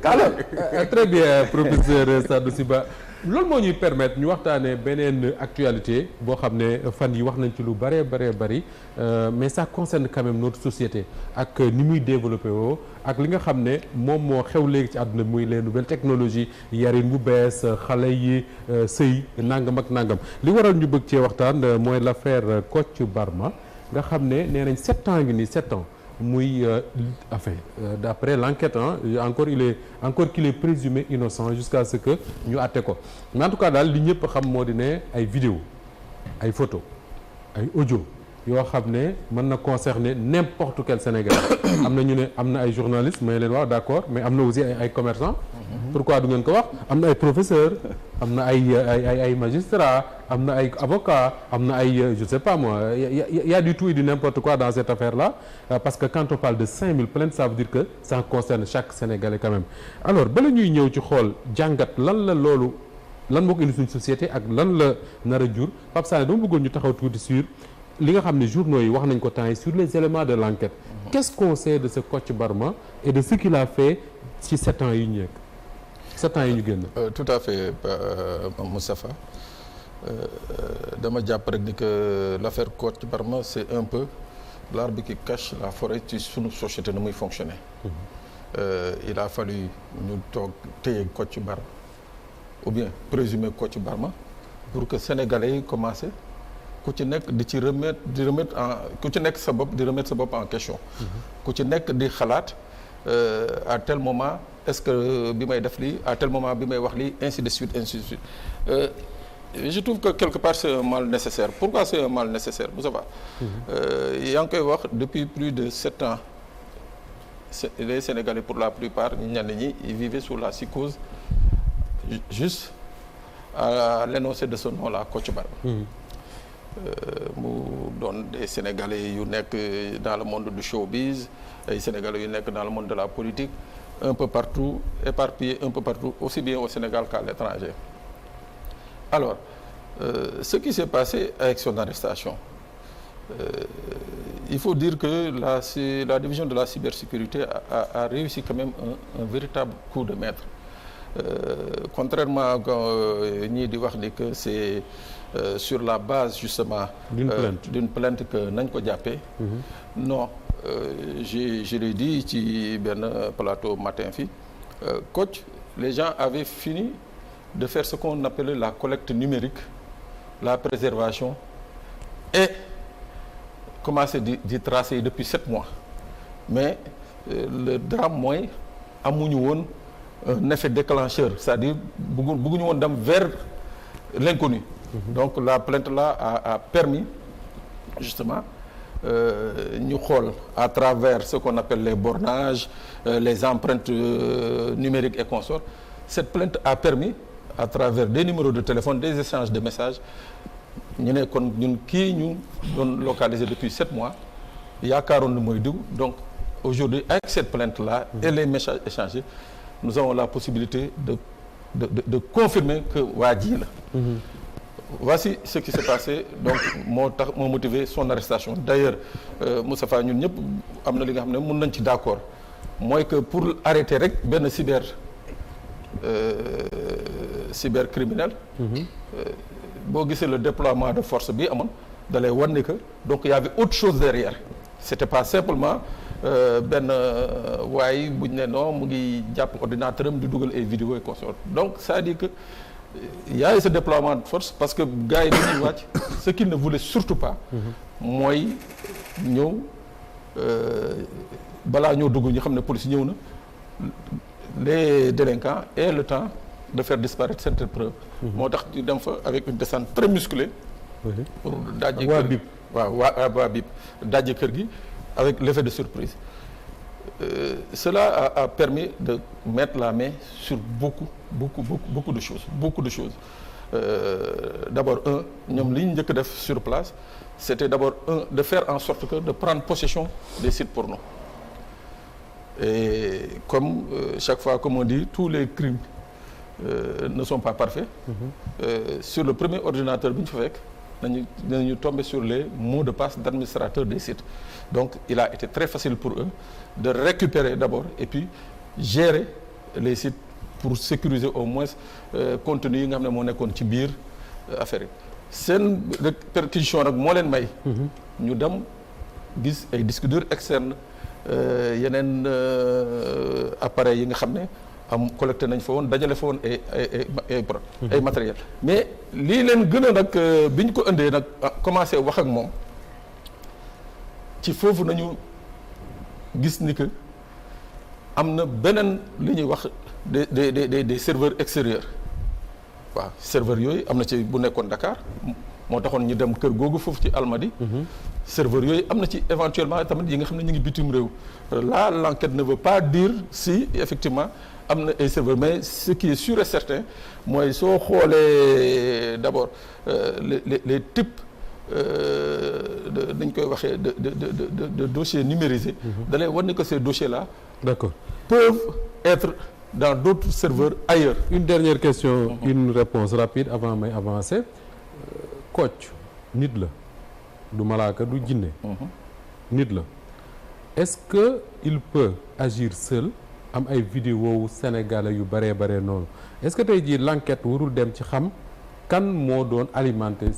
alors très bien professeur Sadou Ba loolu moo ñuy permettre ñu waxtaanee beneen actualité boo xam ne fan yi wax nañ ci lu bëree bëri mais ça concerne quand même notre société ak ni muy développé woo ak li nga xam ne moom moo xew léegi ci àdduna bi muy les nouvelles technologies yarin bu bees xale yi sëy nangam ak nangam li waral ñu bëgg cee waxtaan mooy l'affaire Kocc Barma nga xam ne nee nañ 7 ans ngi nii 7 ans muy enfin d'après l'enquête encore qu'il est présumé innocent jusqu'à ce que ñu àtte ko mais en tout cas daal li ñëpp xam moo di ne ay vidéo ay photo ay audio yoo xam ne mën na concerner n'importe quel Sénégalais am na ñu ne am na ay journalistes may leen wax d'accord mais am na aussi ay commerçants pourquoi du ngeen ko wax am na ay professeurs am na ay magistrats am na ay avocats am na ay je sais pas moi y a du tout et du n'importe quoi dans cette affaire-là parce que quand on parle de 5000 plaintes ça veut dire que ça concerne chaque Sénégalais quand même alors bala ñuy ñëw ci xool jàngat lan la loolu lan moo ko indi suñu société ak lan la nar a jur Pape Sané dama bëggoon ñu taxaw tuuti sur li nga xam ne journaux yi wax nañ ko temps yi sur les éléments de l'enquête qu'est-ce qu'on sait de ce Kocc Barma et de ce qu'il a fait ci 7 ans yi ñu nekk 7 ans yi ñu génn. Tout à fait Moustapha dama jàpp rek ni que l'affaire Kocc Barma c'est un peu l'arbre qui cache la forêt ci sunu société na muy fonctionner. Il a fallu ñu toog téye Kocc Barma ou bien présumer Kocc Barma pour que sénégalais yi commencé ku ci nekk di remettre en ku ci nekk sa bopp di remettre sa bopp en question. ku ci nekk di xalaat à tel moment est-ce que bi may def lii à tel moment bi may wax lii ainsi de suite. Je trouve que quelque part c'est un mal nécessaire. Pourquoi c'est un mal nécessaire vous savez yaa ngi koy wax depuis plus de 7 ans les Sénégalais pour la plupart ñenn ñi ils vivaient sous la psychose juste à l'énoncé de ce nom-là Kocc Barma. mu doon des Sénégalais yu nekk dans le monde du showbiz ay Sénégalais yu nekk dans le monde de la politique un peu partout éparpillés un peu partout aussi bien au Sénégal qu'à l'étranger. Alors ce qui s'est passé avec son arrestation il faut dire que la division de la cybersécurité a réussi quand même un véritable coup de maître. Contrairement à ñii di wax ni que c'est sur la base justement d'une plainte que nañ ko jàppee. Non je l'ai dit ci benn plateau matin fii Kocc les gens avaient fini de faire ce qu'on appelait la collecte numérique la préservation et commencé di tracer depuis 7 mois mais le drame mooy amuñu woon un effet déclencheur c'est-à-dire bëgguñu woon dem vers l'inconnu. Donc la plainte là a permis justement ñu xool à travers ce qu'on appelle les bornages les empreintes numériques et consorts. Cette plainte a permis à travers des numéros de téléphone des échanges de messages ñu ne kon ñun kii ñu doon localiser depuis 7 mois yaakaaroon na mooy diw. Donc aujourd'hui avec cette plainte là et les messages échangés nous avons la possibilité de confirmer que waa ji la. Voici ce qui s'est passé donc moo motivé son arrestation d'ailleurs Moustapha ñun ñëpp am na li nga xam ne mën nañ ci d'accord mooy que pour arrêter rek benn cybercriminel boo gisee le déploiement de force bi amoon da lay wan ni que donc il y avait autre chose derrière c'était pas simplement benn waaye buñ ne non mu ngi jàpp ordinateur am di dugal ay vidéos et consorts. Donc ça veut dire que il y a ce déploiement de force parce que gars yi dañuy wàcc ce qu'ils ne voulaient surtout pas mooy ñëw balaa ñoo dugg ñu xam ne police ñëw na les délinquants aient le temps de faire disparaître cette preuve. moo tax ñu dem fa avec une descente très musclée pour dajji kër gi waa BIP dajji kër gi avec l'effet de surprise. Cela a permis de mettre la main sur beaucoup de choses. D'abord ñoom li ñu njëkk def sur place c'était d'abord de faire en sorte que de prendre possession des sites porno. Et comme chaque fois comme on dit tous les crimes ne sont pas parfaits. Sur le premier ordinateur bi ñu fa fekk nañu tomber sur les mots de passe d'administrateur des sites. Donc il a été très facile pour eux de récupérer d'abord et puis gérer les sites pour sécuriser au moins contenu yi nga xam ne moo nekkoon ci biir affaire yi seen répercussion nag moo leen may ñu dem gis ay disques durs externes yeneen appareils yi nga xam ne collecté nañ fa woon dajale fa woon ay matériel mais lii leen gën a nag bi ñu ko indee nag commencé wax ak moom ci foofu nañu gis ni que am na beneen li ñuy wax des serveurs extérieurs waaw serveurs yooyu am na ci bu nekkoon Dakar moo taxoon ñu dem kër googu foofu ci Almadies serveurs yooyu am na ci éventuellement tamit yi nga xam ne ñu ngi bitim réew là l'enquête ne veut pas dire si effectivement am na ay serveurs mais ce qui est sûr et certain mooy soo xoolee d'abord les types dañ koy waxee de dossiers numérisés da lay war ni que ces dossiers là d'accord peuvent être dans d'autres serveurs ailleurs. Une dernière question, une réponse rapide avant may avancer. Kocc nit la du malaaka du jinne nit la est-ce que il peut agir seul am ay vidéo wu sénégalais yu bëree noonu est-ce que tey jii l'enquête warul dem ci xam kan moo doon alimenter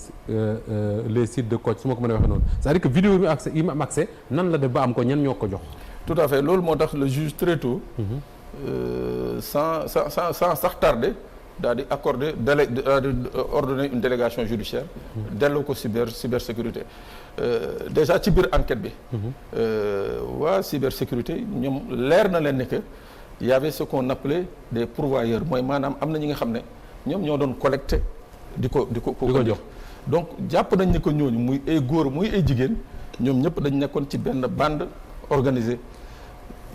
les sites de Kocc su ma ko mënee waxee noonu c'est-à-dire que vidéo yi mu am accès nan la def ba am ko ñan ñoo ko jox. Tout à fait loolu moo tax le juge très tôt sans sax tarder daal di accorder ordonner une délégation judiciaire delloo ko cybersécurité déjà ci biir enquête bi waa cybersécurité ñoom leer na leen ne que y avait ce qu'on appelait des pourvoyeurs mooy maanaam am na ñi nga xam ne ñoom ñoo doon collecté di ko jox donc jàpp nañ ne que ñooñu muy ay góor muy ay jigéen ñoom ñëpp dañ nekkoon ci benn bande organisée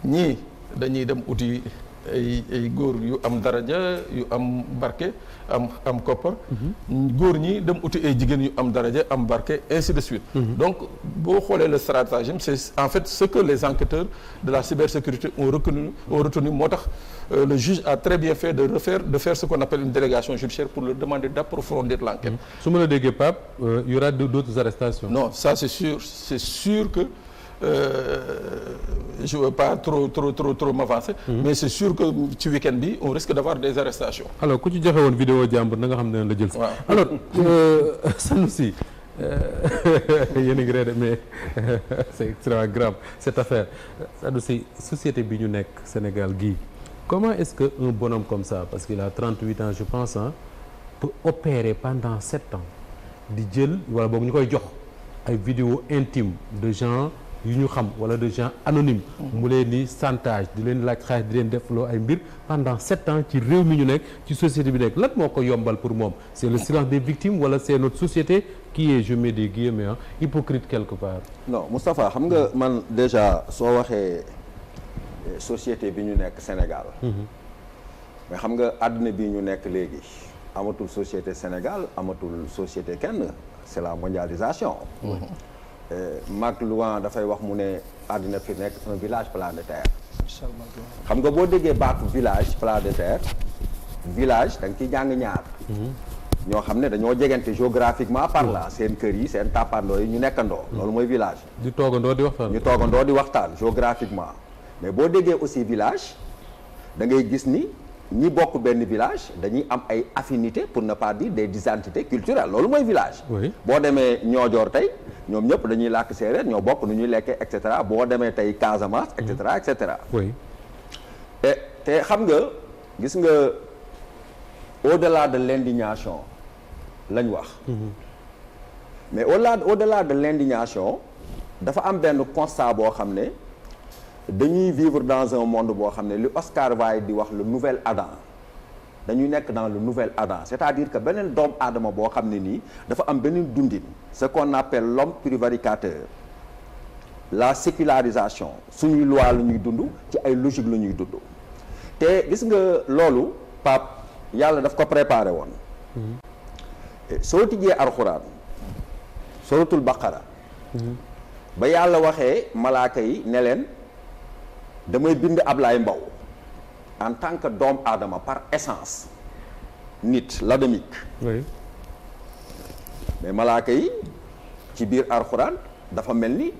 ñii dañuy dem uti ay góor yu am daraja yu am barke am koppar góor ñi dem uti ay jigéen yu am daraja am barke ainsi de suite donc boo xoolee le stratagème c'est en fait ce que les enquêteurs de la cybersécurité ont retenu moo tax le juge a très bien fait de faire ce qu'on appelle une délégation judiciaire pour leur demander d'approfondir l'enquête. su ma la déggee Pape y aura d'autres arrestations. Non, ça c'est sûr que je veux pas trop m'avancer mais c'est sûr que ci week-end bi on risque d'avoir des arrestations. Alors ku ci joxe woon vidéo jàmbur na nga xam ne la jël si. Alors Sanoussi yéen a ngi reede mais c'est extrêmement grave cette affaire Sanoussi société bi ñu nekk Sénégal gii comment est-ce que un bonhomme comme ça parce qu'il a 38 ans je pense peut opérer pendant 7 ans di jël wala boog ñu koy jox ay vidéos intimes de gens yu ñu xam wala de gens anonymes mu leen di chantage di leen laaj xaalis di leen def loo ay mbir pendant 7 ans ci réew mi ñu nekk ci société bi nekk lan moo ko yombal pour moom c'est le silence des victimes wala c'est notre société qui est je mets des guillemets hypocrite quelque part. Non Moustapha xam nga man déjà soo waxee société bi ñu nekk Sénégal mais xam nga àdduna bi ñu nekk léegi amatul société Sénégal amatul société kenn c'est la mondialisation. Marc Louan dafay wax mu ne àddina fi nekk un village planétaire. xam nga boo déggee baatu village planétaire village da nga ciy jàng ñaar. ñoo xam ne dañoo jegante géographiquement parlant seen kër yi seen tàppandoo yi ñu nekkandoo. loolu mooy village. di toogandoo di waxtaan. ñu toogandoo di waxtaan géographiquement mais boo déggee aussi village da ngay gis ni. ñi bokk benn village dañuy am ay affinités pour ne pas dire des identités culturelles loolu mooy village. boo demee Niodior tey ñoom ñëpp dañuy làkk séeréer ñoo bokk nu ñuy lekkee et cetera boo demee tey Casamance et cetera et cetera. te xam nga gis nga au-delà de l'indignation lañ wax. mais au-delà de l'indignation dafa am benn constat boo xam ne. dañuy vivre dans un monde boo xam ne li Oscar Wilde di wax le nouvel Adam dañuy nekk dans le nouvel Adam c'est-à-dire que beneen doomu aadama boo xam ne nii dafa am beneen dundin ce qu'on appelle l'homme prévaricateur la sécularisation suñuy loi la ñuy dund ci ay logique la ñuy dund te gis nga loolu Pape yàlla daf ko préparé woon soo tijjee alxuraan suratul baqara ba yàlla waxee malaaka yi ne leen damay bind Ablaye Mbow en tant que doomu aadama par essence nit l'adamique. Oui. mais malaaka yi ci biir alxuraan dafa mel ni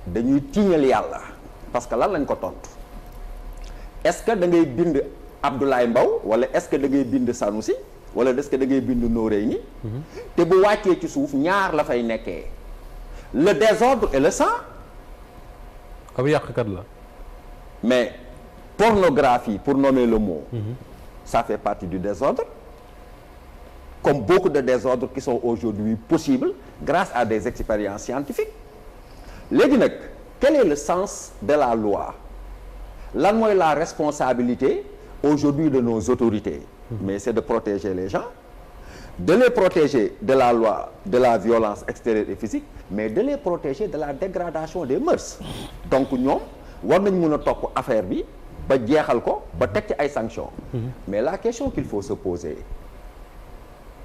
dañuy tiiñal yàlla parce que lan lañ ko tontu est-ce que da ngay bind Abdoulaye Mbow wala est-ce que da ngay bind Sanoussi wala est-ce que da ngay bind Noreyni te bu wàccee ci suuf ñaar la fay nekkee le désordre et le sang. ab yàqkat la. mais pornographie pour nommer le mot. Ça fait partie du désordre. Comme beaucoup de désordres qui sont aujourd'hui possibles grâce à des expériences scientifiques. Léegi nag quel est le sens de la loi? Lan mooy la responsabilité aujourd'hui de nos autorités? Mais c'est de protéger les gens, de les protéger de la loi, de la violence extérieure et physique, mais de les protéger de la dégradation des mœurs. Donc ñoom war nañ mën a topp affaire bi ba jeexal ko ba teg ci ay sanctions. Mais la question qu'il faut se poser,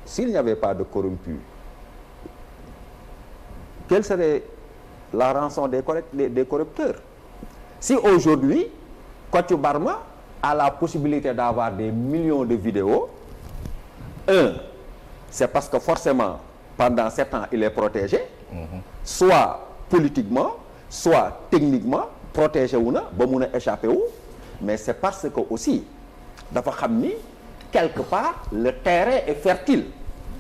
s'il n'y avait pas de corrompus, quelle serait la rançon des corrupteurs? Si aujourd'hui Kocc Barma a la possibilité d'avoir des millions de vidéos, c'est parce que forcément pendant 7 ans il est protégé, soit politiquement, soit techniquement protégé wu na ba mun a échappé wu, mais c'est parce que aussi dafa xam ni quelque part le terrain est fertile.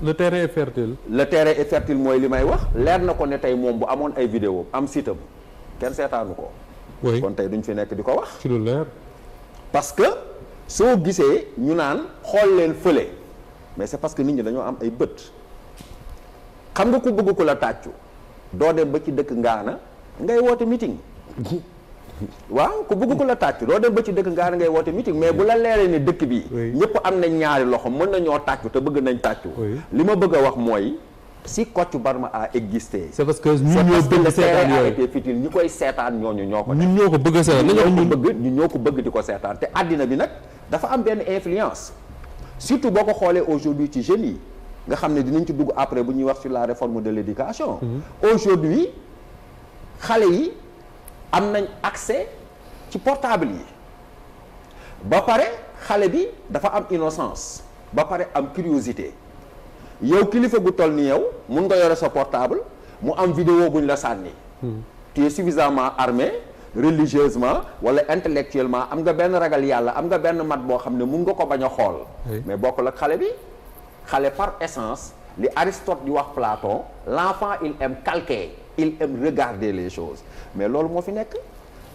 Le terrain est fertile. Le terrain est fertile mooy li may wax leer na ko ne tey moom bu amoon ay vidéo am sitam kenn seetaanu ko. oui kon tey duñ fi nekk di ko wax. ci lu leer. parce que soo gisee ñu naan xool leen fële mais c'est parce que nit ñi dañoo am ay bët. xam nga ku bëgg ko la tàccu doo dem ba ci dëkk ngaana ngay woote meeting. waaw ku bëgg ko la tàccu doo dem ba ci dëkk ngaana ngay woote meeting mais bu la leeree ne dëkk bi ñëpp am nañ ñaari loxo mën nañoo tàccu te bëgg nañ tàccu. li ma bëgg a wax mooy si Kocc Barma a existé. c'est parce que ñun ñoo bëgg seetaan yooyu ñi koy seetaan ñooñu ñoo ko. ñun ñoo ko bëgg a seetaan ñun ñoo ko bëgg di ko seetaan te àddina bi nag dafa am benn influence surtout boo ko xoolee aujourd'hui ci jeunes yi nga xam ne dinañ ci dugg après bu ñuy wax sur la réforme de l'éducation. aujourd'hui xale yi am nañ accès ci portable yi ba pare xale bi dafa am innocence ba pare am curiosité yow kilifa gu toll ni yow mun nga yore sa portable mu am vidéo buñ la sànni. tu es suffisamment armé religieusement wala intellectuellement am nga benn ragal yàlla am nga benn mat boo xam ne mun nga ko bañ a xool. mais bokkul ak xale bi xale par essence li Aristote di wax Platon l'enfant il aime calquer il aime regarder les choses mais loolu moo fi nekk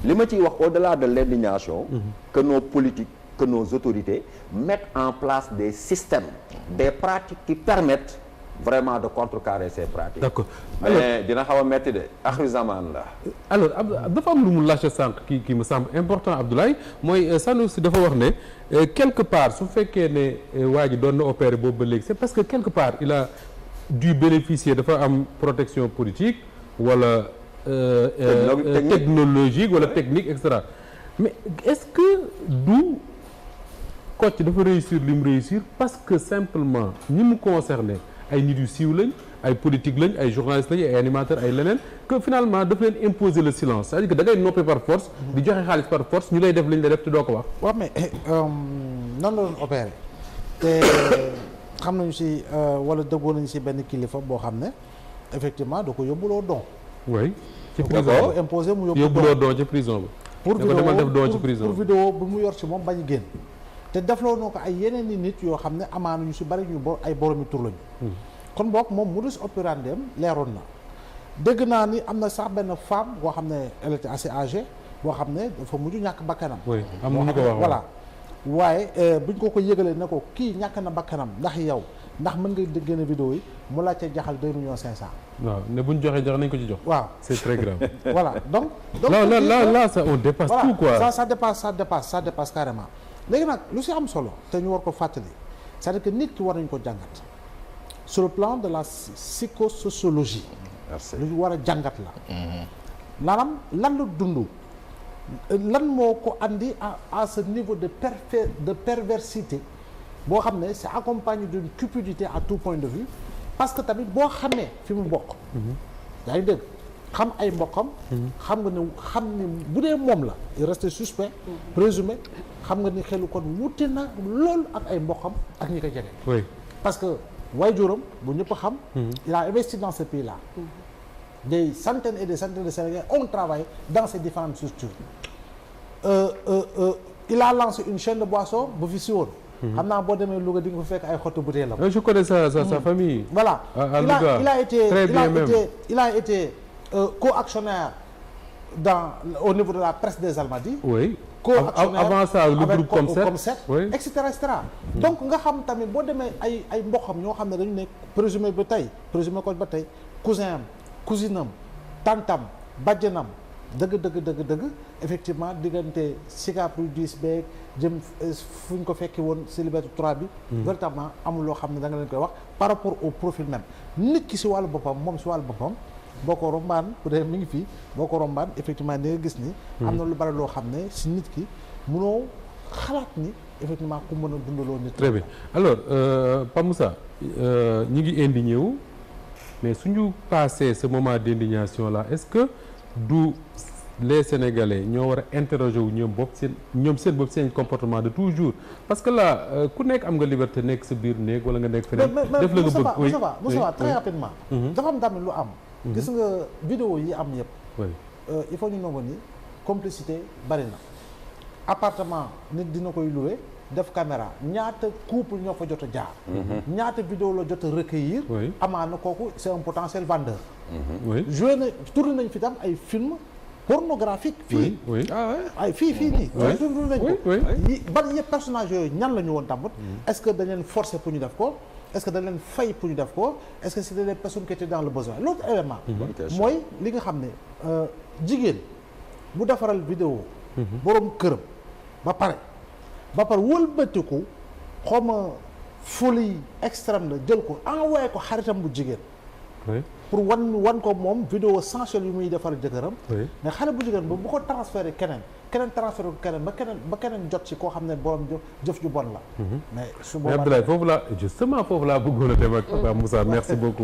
li ma ciy wax au-delà de l'indignation que nos politiques que nos autorités mettent en place des systèmes des pratiques qui permettent vraiment de contrecarrer ces pratiques. D'accord. mais dina xaw a metti de axiru zaman la. alors dafa am lu mu lâché sànq qui me semble important Abdoulaye mooy Sanoussi dafa wax ne quelque part su fekkee ne waa ji doon na opérer boobu ba léegi c'est parce que quelque part il a dû bénéficier dafa am protection politique wala technologique wala technique et cetera mais est-ce que du Kocc dafa réussir li mu réussir parce que simplement ñi mu concerné ay nit yu siiw lañ ay politique lañ ay journalistes lañ ay animateurs ay leneen que finalement daf leen imposer le silence c'est-à-dire que da ngay noppi par force di joxe xaalis par force ñu lay def lañ la def te doo ko wax. waaw mais noonu la doon opérer te xam nañu si wala dëggoo nañu si benn kilifa boo xam ne effectivement da ko yóbbuloo don. oui ci prison ba ko imposer mu yóbbuloo don ci prison ba. pour vidéo pour vidéo bu mu yor si moom bañ génn. te defloo noo ko ay yeneen i nit yoo xam ne amaana ñu si bari ñu ay boromi tur lañu. kon boog moom modus operandi am leeroon na dégg naa ni am na sax benn femme boo xam ne elle était assez âgée boo xam ne dafa mujj ñàkk bakkanam. oui am na ñu ko wax voilà waaye buñ ko yëgalee ne ko kii ñàkk na bakkanam ndax yow ndax mën nga génne vidéo yi mu laaj ca jaxal 2,5 millions. waaw ne buñ joxee jox nañ ko ci jox. waaw c'est très grave. voilà donc. là ça on dépasse tout quoi. ça dépasse carrément. léegi nag lu si am solo te ñu war ko fàttali c'est-à-dire que nit ki war nañu ko jàngat sur le plan de la psychosociologie. lu ñu war a jàngat la. maanaam lan la dund lan moo ko andi à ce niveau de perversité boo xam ne c'est accompagné d'une cupidité à tout point de vue parce que tamit boo xamee fi mu bokk. yaa ngi dégg xam ay mbokkam. xam ni bu dee moom la il reste suspect présumé. xam nga ni xelu kon wute na lool ak ay mbokkam ak ñi ko jege. oui parce que waajuram bu ñëpp xam. il a investi dans ce pays-là. des centaines et des centaines de Sénégalais ont travaillé dans ces différentes structures. il a lancé une chaîne de boissons bu fi si woon. xam naa boo demee Louga di nga fa fekk ay xottu bouteille la. je connais sa famille. voilà à Louga il a été co-actionnaire au niveau de la presse des Almadies. oui co-actionnaire avant ça le groupe Comset oui. et cetera et cetera. donc nga xam tamit boo demee ay mboqam ñoo xam ne dañu nekk présumé ba tey cousin am cousine am tantam bàjjenam dëgg effectivement diggante Sicap Rue 10 beeg jëm fu ñu ko fekki woon ci Liberté 3 bi. véritablement amul loo xam ne da nga leen koy wax par rapport au profil même nit ki ci wàllu boppam moom ci wàllu boppam. boo ko rombaan bu dee mi ngi fii boo ko rombaan effectivement di nga gis ni. am na lu bari loo xam ne si nit ki mënoo xalaat ni effectivement ku mën a dundaloo nit. très bien alors Pa Moussa ñi ngi indigné wu mais suñu passé ce moment d'indignation là est-ce que du les Sénégalais ñoo war a interroger wu ñoom seen bopp seen comportement de toujours parce que là ku nekk am nga liberté nekk sa biir néeg wala nga nekk feneen. def la nga bëgg Moussa très rapidement. dafa am tamit lu am. gis nga vidéo yi am yëpp. il faut ñu nangu ni complicité bari na. appartement nit dina koy louer def caméra ñaata couple ñoo fa jot a jaar. ñaata vidéo la jot a recueillir. amaana kooku c'est un potentiel vendeur. joué na tourné nañ fi tam ay film pornographique. fii ay fii nii. tourné nañ ko. ban yëpp personnage yooyu ñan la ñu woon tamit. est-ce que dañ leen forcer pour ñu def ko. est-ce que dañ leen fay pour ñu def ko est-ce que c'était des personnes qui étaient dans le besoin l'autre élément mooy li nga xam ne jigéen bu defaral vidéo boroom këram ba pare wëlbatiku xawma folie extrême la jël ko envoyé ko xaritam bu jigéen pour wan ko moom vidéo sensuelle yu muy defar jëkkëram mais xale bu jigéen ba bu ko transféré keneen transféré ko keneen ba keneen jot ci koo xam ne borom jëf ju bon la mais su boobaa Abdoulaye foofu laa bëggoon a dem ak Papa Moussa merci beaucoup